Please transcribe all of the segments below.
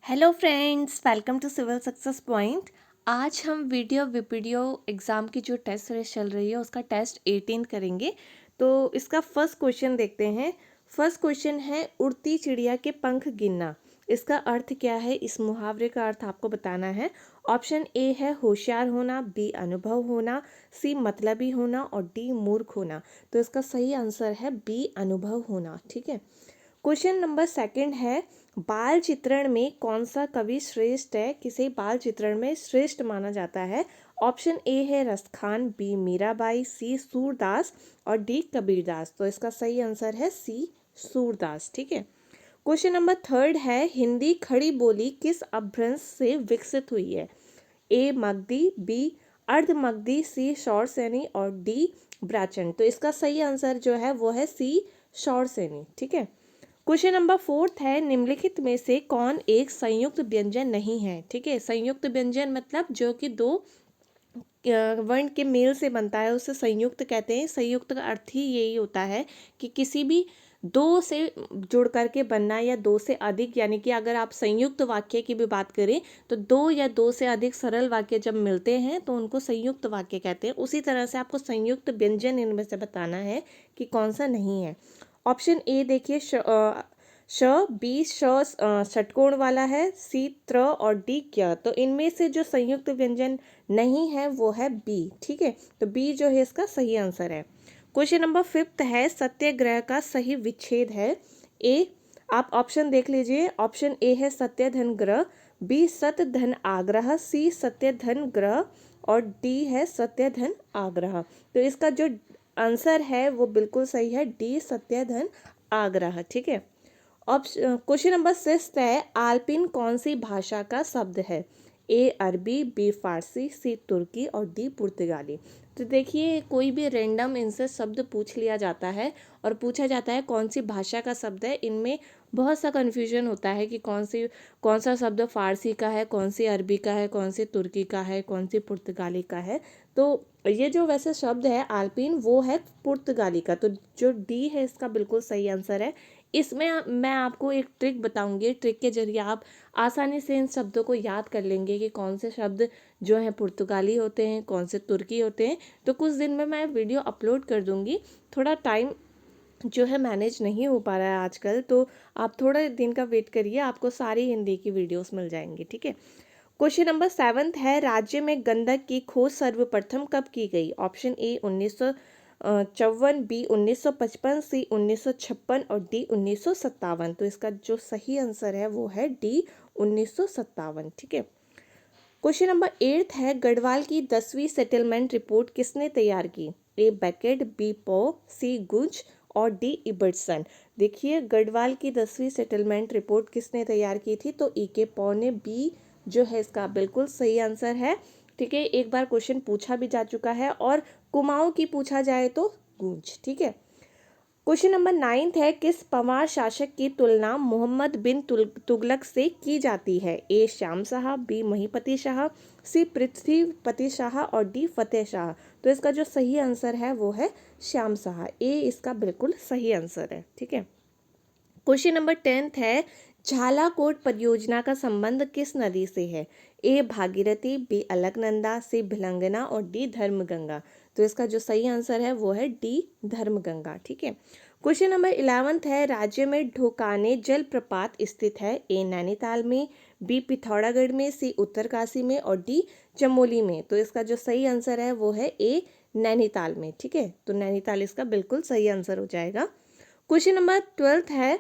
Hello friends, welcome to civil success point. आज हम video exam की जो टेस्ट सीरीज चल रही है उसका टेस्ट 18 करेंगे। तो इसका फर्स्ट क्वेश्चन देखते हैं। फर्स्ट क्वेश्चन है उड़ती चिड़िया के पंख गिनना। इसका अर्थ क्या है, इस मुहावरे का अर्थ आपको बताना है। ऑप्शन ए है होशियार होना, बी अनुभव होना, सी मतलबी होना और डी मूर्ख होना। तो इसका सही आंसर है बी अनुभव होना। ठीक है। क्वेश्चन नंबर सेकंड है बाल चित्रण में कौन सा कवि श्रेष्ठ है, किसे बाल चित्रण में श्रेष्ठ माना जाता है। ऑप्शन ए है रसखान, बी मीराबाई, सी सूरदास और डी कबीरदास। तो इसका सही आंसर है सी सूरदास। ठीक है। क्वेश्चन नंबर थर्ड है हिंदी खड़ी बोली किस अपभ्रंश से विकसित हुई है। ए मगधी, बी अर्ध मगधी, सी शौरसेनी और डी ब्राचन। तो इसका सही आंसर जो है वो है सी शौरसेनी। ठीक है। क्वेश्चन नंबर फोर्थ है निम्नलिखित में से कौन एक संयुक्त व्यंजन नहीं है। ठीक है। संयुक्त व्यंजन मतलब जो कि दो वर्ण के मेल से बनता है उसे संयुक्त कहते हैं। संयुक्त का अर्थ ही यही होता है कि किसी भी दो से जुड़ करके बनना या दो से अधिक, यानी कि अगर आप संयुक्त वाक्य की भी बात करें तो दो या दो से अधिक सरल वाक्य जब मिलते हैं तो उनको संयुक्त वाक्य कहते हैं। उसी तरह से आपको संयुक्त व्यंजन इनमें से बताना है कि कौन सा नहीं है। ऑप्शन ए देखिए श, बी षटकोण वाला है, सी त्र और डी क्या। तो इनमें से जो संयुक्त व्यंजन नहीं है वो है बी। ठीक है। तो बी जो है इसका सही आंसर है। क्वेश्चन नंबर फिफ्थ है सत्याग्रह का सही विच्छेद है। ए, आप ऑप्शन देख लीजिए। ऑप्शन ए है सत्य धन ग्रह, बी सत्य धन आग्रह, सी सत्य धन ग्रह और डी है सत्य धन आग्रह। तो इसका जो आंसर है वो बिल्कुल सही है, डी सत्य धन आग्रह। ठीक है। ऑप्शन क्वेश्चन नंबर सिक्स है आल्पिन कौन सी भाषा का शब्द है। ए अरबी, बी फारसी, सी तुर्की और डी पुर्तगाली। तो देखिए कोई भी रैंडम इनसे शब्द पूछ लिया जाता है और पूछा जाता है कौन सी भाषा का शब्द है। इनमें बहुत सा कन्फ्यूजन होता है कि कौन सा शब्द फारसी का है, कौन सी अरबी का है, कौन सी तुर्की का है, कौन सी पुर्तगाली का है। तो ये जो वैसे शब्द है आल्पिन वो है पुर्तगाली का। तो जो डी है इसका बिल्कुल सही आंसर है। इसमें मैं आपको एक ट्रिक बताऊंगी। ट्रिक के जरिए आप आसानी से इन शब्दों को याद कर लेंगे कि कौन से शब्द जो हैं पुर्तगाली होते हैं, कौन से तुर्की होते हैं। तो कुछ दिन में मैं वीडियो अपलोड कर दूंगी। थोड़ा टाइम जो है मैनेज नहीं हो पा रहा है आजकल, तो आप थोड़ा दिन का वेट करिए, आपको सारी हिंदी की वीडियोस मिल जाएंगी। ठीक है। क्वेश्चन नंबर सेवंथ है राज्य में गंधक की खोज सर्वप्रथम कब की गई। ऑप्शन ए 1954, बी 1955, सी 1956 और डी 1957। तो इसका जो सही आंसर है वो है डी 1957। ठीक है। क्वेश्चन नंबर एट्थ है गढ़वाल की 10वीं सेटलमेंट रिपोर्ट किसने तैयार की। ए बेकेट, बी पो, सी गुंज और डी इबर्टसन। देखिए गढ़वाल की 10वीं सेटलमेंट रिपोर्ट किसने तैयार की थी। तो ई के पो ने। बी जो है इसका बिल्कुल सही आंसर है। ठीक है। एक बार क्वेश्चन पूछा भी जा चुका है और कुमाऊं की पूछा जाए तो गूंज। ठीक है। क्वेश्चन नंबर नाइन्थ है किस पंवार शासक की तुलना मोहम्मद बिन तुगलक से की जाती है। ए श्याम शाह, बी महीपति शाह, सी पृथ्वीपति शाह और डी फतेह शाह। तो इसका जो सही आंसर है वो है श्याम शाह। ए इसका बिल्कुल सही आंसर है। ठीक है। क्वेश्चन नंबर 10th है झालाकोट परियोजना का संबंध किस नदी से है। ए भागीरथी, बी अलकनंदा, सी भिलंगना और डी धर्मगंगा। तो इसका जो सही आंसर है वो है डी धर्मगंगा। ठीक है। क्वेश्चन नंबर 11th है राज्य में ढोकाने जलप्रपात स्थित है। ए नैनीताल में, बी पिथौरागढ़ में, सी उत्तरकाशी में और डी चमोली में। तो इसका जो सही आंसर है वो है ए नैनीताल में। ठीक है। तो नैनीताल इसका बिल्कुल सही आंसर हो जाएगा। क्वेश्चन नंबर 12th है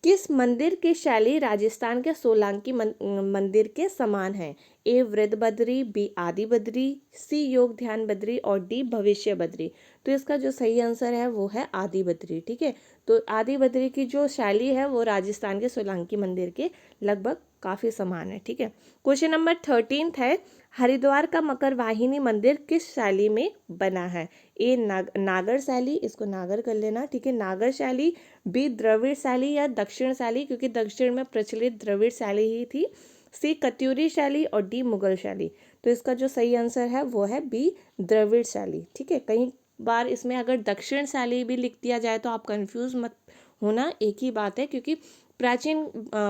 किस मंदिर की शैली राजस्थान के सोलंकी मंदिर के समान है। ए वृद्ध बद्री, बी आदि बद्री, सी योग ध्यान बद्री और डी भविष्य बद्री। तो इसका जो सही आंसर है वो है आदि बद्री। ठीक है। तो आदि बद्री की जो शैली है वो राजस्थान के सोलंकी मंदिर के लगभग काफ़ी समान है। ठीक है। क्वेश्चन नंबर 13th है हरिद्वार का मकर वाहिनी मंदिर किस शैली में बना है। ए नागर शैली, इसको नागर कर लेना। ठीक है। नागर शैली, बी द्रविड़ शैली या दक्षिण शैली, क्योंकि दक्षिण में प्रचलित द्रविड़ शैली ही थी, सी कत्यूरी शैली और डी मुगल शैली। तो इसका जो सही आंसर है वो है बी द्रविड़ शैली। ठीक है। कई बार इसमें अगर दक्षिण शैली भी लिख दिया जाए तो आप कंफ्यूज मत होना, एक ही बात है, क्योंकि प्राचीन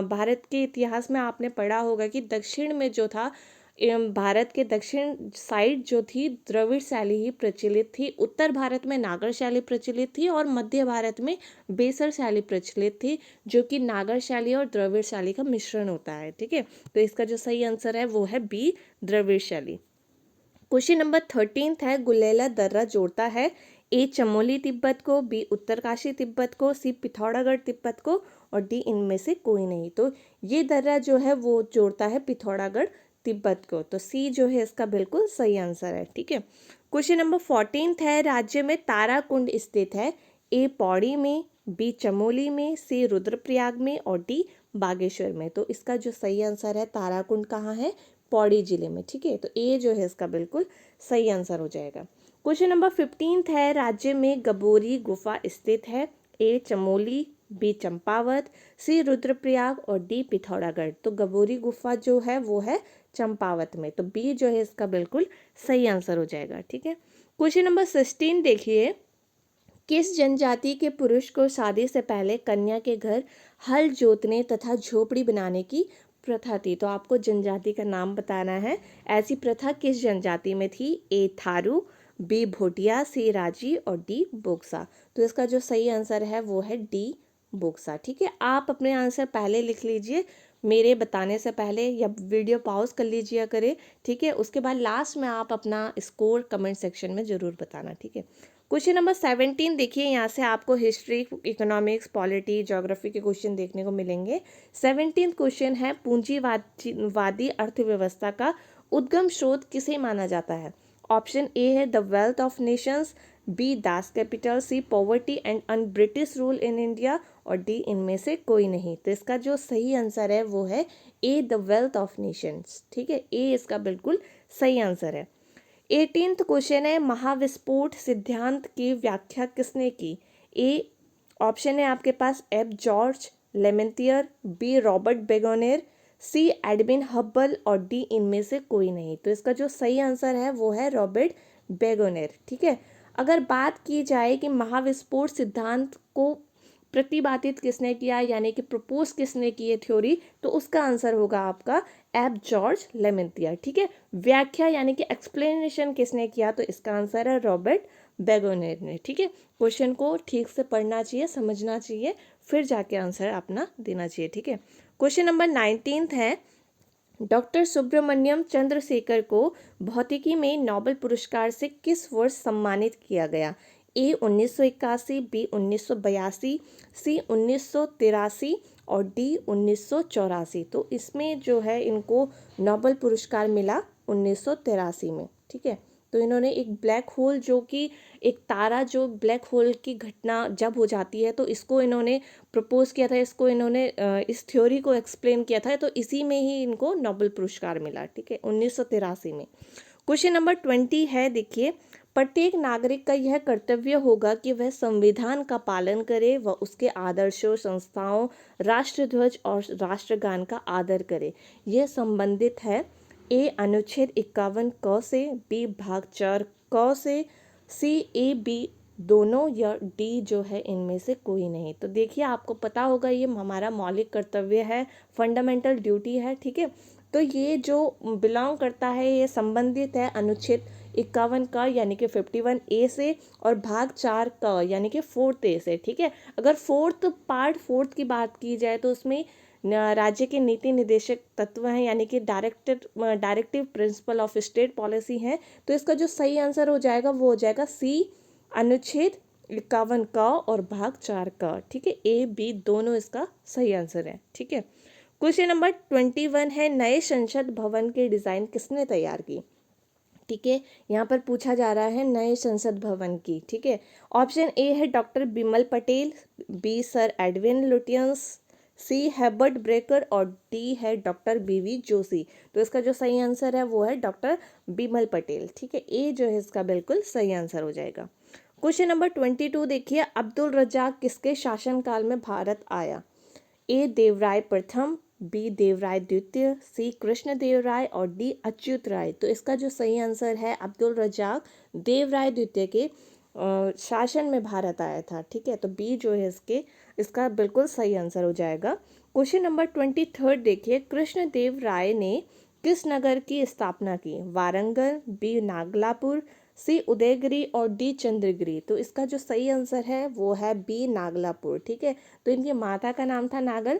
भारत के इतिहास में आपने पढ़ा होगा कि दक्षिण में जो था, भारत के दक्षिण साइड जो थी द्रविड़ शैली ही प्रचलित थी, उत्तर भारत में नागर शैली प्रचलित थी और मध्य भारत में बेसर शैली प्रचलित थी, जो कि नागर शैली और द्रविड़ शैली का मिश्रण होता है। ठीक है, तो इसका जो सही आंसर है वो है बी, द्रविड़ शैली। क्वेश्चन नंबर 13 है, गुलेला दर्रा जोड़ता है ए चमोली तिब्बत को, बी उत्तरकाशी तिब्बत को, सी पिथौरागढ़ तिब्बत को और डी इनमें से कोई नहीं। तो ये दर्रा जो है वो जोड़ता है पिथौरागढ़ तिब्बत को, तो सी जो है इसका बिल्कुल सही आंसर है। ठीक है, क्वेश्चन नंबर 14 है, राज्य में ताराकुंड स्थित है ए पौड़ी में, बी चमोली में, सी रुद्रप्रयाग में और डी बागेश्वर में। तो इसका जो सही आंसर है, ताराकुंड कहाँ है, पौड़ी जिले में। ठीक है, तो ए जो है इसका बिल्कुल सही आंसर हो जाएगा। क्वेश्चन नंबर 15 है, राज्य में गबोरी गुफा स्थित है ए चमोली, बी चंपावत, सी रुद्रप्रयाग और डी पिथौरागढ़। तो गबोरी गुफा जो है वो है चंपावत में, तो बी जो है इसका बिल्कुल सही आंसर हो जाएगा। ठीक है, क्वेश्चन नंबर 16 देखिए, किस जनजाति के पुरुष को शादी से पहले कन्या के घर हल जोतने तथा झोपड़ी बनाने की प्रथा थी? तो आपको जनजाति का नाम बताना है। ऐसी प्रथा किस जनजाति में थी? ए थारू, बी भोटिया, सी राजी और डी बोक्सा। तो इसका जो सही आंसर है वो है डी बोक्सा। ठीक है, आप अपने आंसर पहले लिख लीजिए मेरे बताने से पहले, या वीडियो पॉज कर लीजिए करें। ठीक है, उसके बाद लास्ट में आप अपना स्कोर कमेंट सेक्शन में ज़रूर बताना। ठीक है, क्वेश्चन नंबर 17 देखिए, यहाँ से आपको हिस्ट्री, इकोनॉमिक्स, पॉलिटी, ज्योग्राफी के क्वेश्चन देखने को मिलेंगे। 17 क्वेश्चन है, पूंजीवादी अर्थव्यवस्था का उद्गम स्रोत किसे माना जाता है? ऑप्शन ए है the wealth of nations, B Das Kapital, C poverty and un British rule in India और डी इनमें से कोई नहीं। तो इसका जो सही आंसर है वो है ए द वेल्थ ऑफ नेशंस। ठीक है, ए इसका बिल्कुल सही आंसर है। 18th क्वेश्चन है, महाविस्फोट सिद्धांत की व्याख्या किसने की? ए ऑप्शन है आपके पास एफ जॉर्ज लेमेंटियर, बी रॉबर्ट बेगोनियर, सी एडविन हब्बल और डी इनमें से कोई नहीं। तो इसका जो सही आंसर है वो है रॉबर्ट बेगोनियर। ठीक है, अगर बात की जाए कि महाविस्फोट सिद्धांत को प्रतिपादित किसने किया, यानी कि प्रपोज किसने की है थ्योरी, तो उसका आंसर होगा आपका एफ जॉर्ज लेमेंटियर। ठीक है, व्याख्या यानी कि एक्सप्लेनेशन किसने किया, तो इसका आंसर है रॉबर्ट बेगोनियर ने। ठीक है, क्वेश्चन को ठीक से पढ़ना चाहिए, समझना चाहिए, फिर जाके आंसर अपना देना चाहिए। ठीक है, क्वेश्चन नंबर 19 है, डॉक्टर सुब्रमण्यम चंद्रशेखर को भौतिकी में नोबेल पुरस्कार से किस वर्ष सम्मानित किया गया? ए 1981, बी 1982, सी 1983 और डी 1984। तो इसमें जो है इनको नोबेल पुरस्कार मिला 1983 में। ठीक है, तो इन्होंने एक ब्लैक होल, जो कि एक तारा जो ब्लैक होल की घटना जब हो जाती है, तो इसको इन्होंने प्रपोज किया था, इसको इन्होंने इस थ्योरी को एक्सप्लेन किया था, तो इसी में ही इनको नोबेल पुरस्कार मिला। ठीक है, 1983 में। क्वेश्चन नंबर 20 है, देखिए, प्रत्येक नागरिक का यह कर्तव्य होगा कि वह संविधान का पालन करे व उसके आदर्शों, संस्थाओं, राष्ट्रध्वज और राष्ट्रगान का आदर करे। यह संबंधित है ए अनुच्छेद 51 क से, बी भाग 4 क से, सी ए बी दोनों या डी जो है इनमें से कोई नहीं। तो देखिए, आपको पता होगा ये हमारा मौलिक कर्तव्य है, फंडामेंटल ड्यूटी है। ठीक है, तो ये जो बिलोंग करता है, ये संबंधित है अनुच्छेद 51 का यानी कि 51 ए से और भाग 4 का यानी कि 4th ए से। ठीक है, अगर फोर्थ की बात की जाए तो उसमें राज्य के नीति निर्देशक तत्व हैं, यानी कि directive principle of state policy हैं। तो इसका जो सही आंसर हो जाएगा वो हो जाएगा सी अनुच्छेद 51 का और भाग 4 का। ठीक है, ए बी दोनों इसका सही आंसर है। ठीक है, क्वेश्चन नंबर 21 है, नए संसद भवन की डिज़ाइन किसने तैयार की? ठीक है, यहाँ पर पूछा जा रहा है नए संसद भवन की। ठीक है, ऑप्शन ए है doctor Bimal Patel, B sir Edwin Lutyens, C Herbert Baker और डी है डॉक्टर बीवी जोशी। तो इसका जो सही आंसर है वो है डॉक्टर बिमल पटेल। ठीक है, ए जो है इसका बिल्कुल सही आंसर हो जाएगा। क्वेश्चन नंबर 22 देखिए, अब्दुल रज्जाक किसके शासनकाल में भारत आया? ए देवराय प्रथम, बी देवराय द्वितीय, सी कृष्ण देव राय और डी अच्युत राय। तो इसका जो सही आंसर है अब्दुल रज्जाक देवराय द्वितीय के शासन में भारत आया था। ठीक है, तो बी जो है इसके इसका बिल्कुल सही आंसर हो जाएगा। क्वेश्चन नंबर 23 देखिए, कृष्णदेव राय ने किस नगर की स्थापना की? वारंगल, बी नागलापुर, सी उदयगिरी और डी चंद्रगिरी। तो इसका जो सही आंसर है वो है बी नागलापुर। ठीक है, तो इनकी माता का नाम था नागल,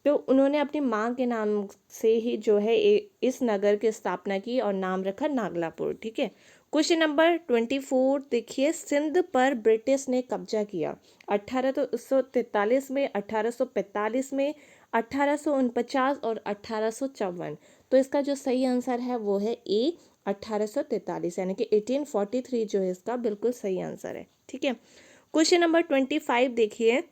तो उन्होंने अपनी माँ के नाम से ही जो है इस नगर की स्थापना की और नाम रखा नागलापुर। ठीक है, क्वेश्चन नंबर 24 देखिए, सिंध पर ब्रिटिश ने कब्जा किया 1843 में, 1845 में, 1849 और 1854। तो इसका जो सही आंसर है वो है ए 1843, यानी कि 1843 जो है इसका बिल्कुल सही आंसर है। ठीक है, क्वेश्चन नंबर 25 देखिए,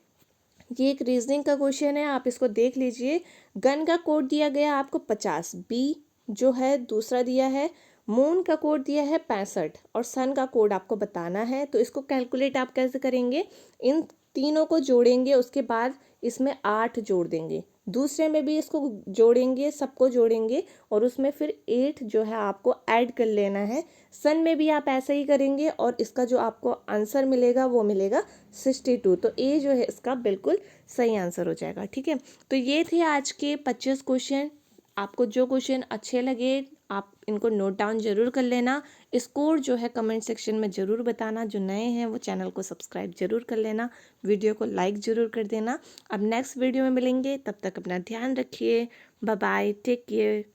ये एक रीजनिंग का क्वेश्चन है, आप इसको देख लीजिए। गन का कोड दिया गया आपको 50, बी जो है दूसरा दिया है, मून का कोड दिया है 65 और सन का कोड आपको बताना है। तो इसको कैलकुलेट आप कैसे करेंगे? इन तीनों को जोड़ेंगे, उसके बाद इसमें 8 जोड़ देंगे, दूसरे में भी इसको जोड़ेंगे, सबको जोड़ेंगे और उसमें फिर 8 जो है आपको ऐड कर लेना है। सन में भी आप ऐसे ही करेंगे और इसका जो आपको आंसर मिलेगा वो मिलेगा 62। तो ए जो है इसका बिल्कुल सही आंसर हो जाएगा। ठीक है, तो ये थे आज के 25 क्वेश्चन। आपको जो क्वेश्चन अच्छे लगे आप इनको नोट डाउन जरूर कर लेना। स्कोर जो है कमेंट सेक्शन में ज़रूर बताना। जो नए हैं वो चैनल को सब्सक्राइब जरूर कर लेना, वीडियो को लाइक ज़रूर कर देना। अब नेक्स्ट वीडियो में मिलेंगे, तब तक अपना ध्यान रखिए। Bye bye, take care.